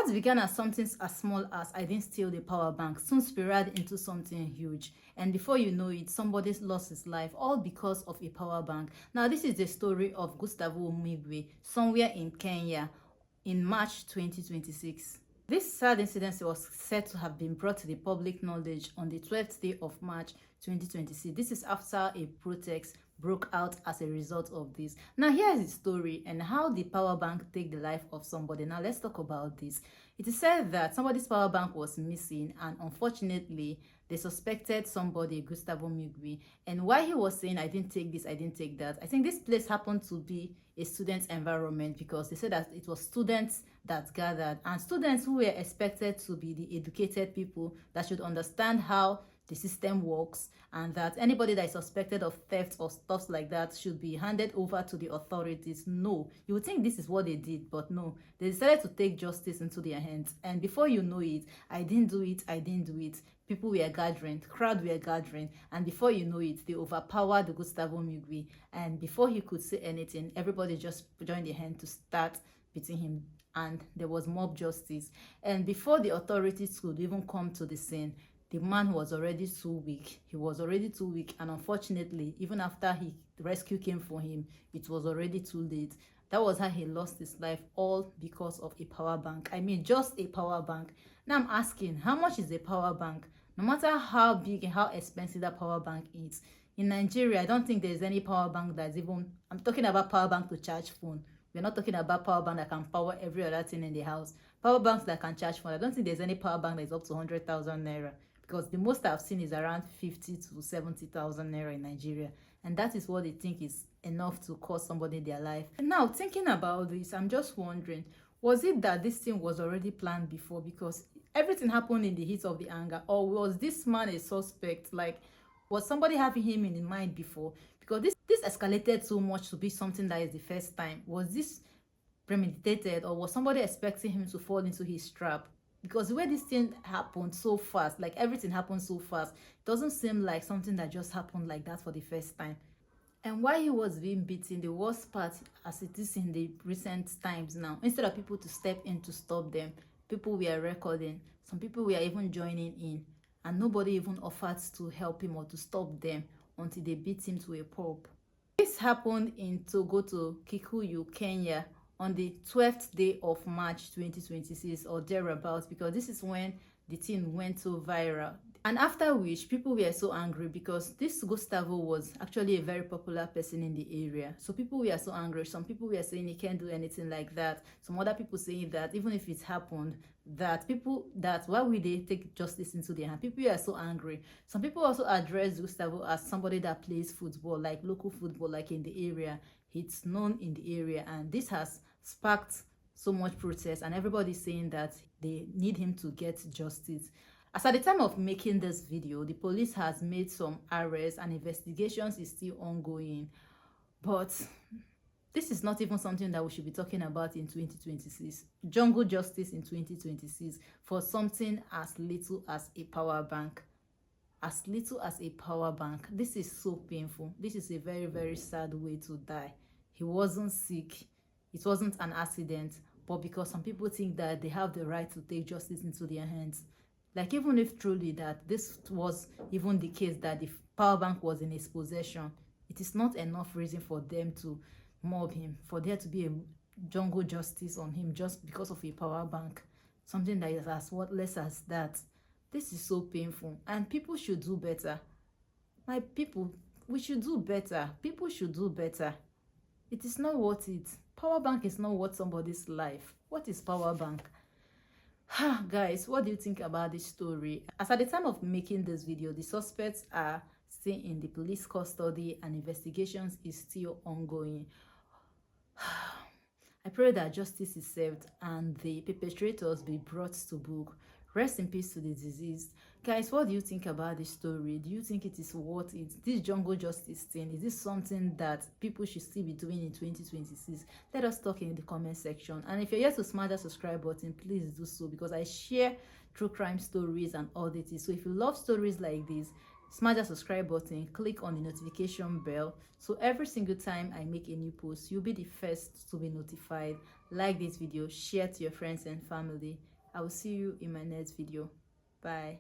What began as something as small as "I didn't steal the power bank" soon spiraled into something huge. And before you know it, somebody lost his life, all because of a power bank. Now, this is the story of Gustavo Migwe, somewhere in Kenya, in March 2026. This sad incident was said to have been brought to the public knowledge on the 12th day of March 2026. This is after a protest broke out as a result of this. Now, here's the story and how the power bank take the life of somebody. Now, let's talk about this. It is said that somebody's power bank was missing, and unfortunately, they suspected somebody, Gustavo Migwe. And why he was saying, "I didn't take this, I didn't take that," I think this place happened to be a student environment, because they said that it was students that gathered, and students who were expected to be the educated people that should understand how the system works, and that anybody that is suspected of theft or stuff like that should be handed over to the authorities. No, you would think this is what they did, but no, they decided to take justice into their hands. And before you know it, "I didn't do it, I didn't do it," people were gathering, crowd were gathering, and before you know it, they overpowered the Gustavo Migwe. And before he could say anything, everybody just joined their hand to start beating him, and there was mob justice. And before the authorities could even come to the scene, the man was already too weak. He was already too weak, and unfortunately, even after the rescue came for him, it was already too late. That was how he lost his life, all because of a power bank. I mean, just a power bank. Now I'm asking, how much is a power bank? No matter how big and how expensive that power bank is, in Nigeria, I don't think there's any power bank that's even, I'm talking about power bank to charge phone. We're not talking about power bank that can power every other thing in the house. Power banks that can charge phone, I don't think there's any power bank that is up to 100,000 naira. Because the most I've seen is around 50 to 70,000 naira in Nigeria. And that is what they think is enough to cost somebody their life. And now, thinking about this, I'm just wondering, was it that this thing was already planned before? Because everything happened in the heat of the anger. Or was this man a suspect? Like, was somebody having him in mind before? Because this escalated so much to be something that is the first time. Was this premeditated, or was somebody expecting him to fall into his trap? Because the way this thing happened so fast, like everything happened so fast, it doesn't seem like something that just happened like that for the first time. And while he was being beaten, the worst part, as it is in the recent times now, instead of people to step in to stop them, people were recording. Some people were even joining in, and nobody even offered to help him or to stop them until they beat him to a pulp. This happened in Thogoto, Kikuyu, Kenya, on the 12th day of March 2026 or thereabouts, because this is when the thing went so viral. And after which, people were so angry because this Gustavo was actually a very popular person in the area. So people were so angry. Some people were saying he can't do anything like that. Some other people saying that even if it happened, why would they take justice into their hand? People were so angry. Some people also addressed Gustavo as somebody that plays football, like local football, like in the area. It's known in the area, and this has sparked so much protest, and everybody's saying that they need him to get justice. As at the time of making this video, the police has made some arrests and investigations is still ongoing. But this is not even something that we should be talking about in 2026. Jungle justice in 2026 for something as little as a power bank. As little as a power bank. This is so painful. This is a very, very sad way to die. He wasn't sick. It wasn't an accident. But because some people think that they have the right to take justice into their hands. Like, even if truly that this was even the case, that the power bank was in his possession, it is not enough reason for them to mob him, for there to be a jungle justice on him just because of a power bank. Something that is as worthless as that. This is so painful, and people should do better. My people, we should do better. People should do better. It is not worth it. Power bank is not worth somebody's life. What is power bank? Guys, what do you think about this story? As at the time of making this video, the suspects are still in the police custody and investigations is still ongoing. I pray that justice is served and the perpetrators be brought to book. Rest in peace to the deceased. Guys, what do you think about this story? Do you think it is worth it? This jungle justice thing, is this something that people should still be doing in 2026? Let us talk in the comment section. And if you're yet to smash that subscribe button, please do so, because I share true crime stories and oddities. So if you love stories like this, smash that subscribe button, click on the notification bell, so every single time I make a new post, you'll be the first to be notified. Like this video, share to your friends and family. I will see you in my next video. Bye.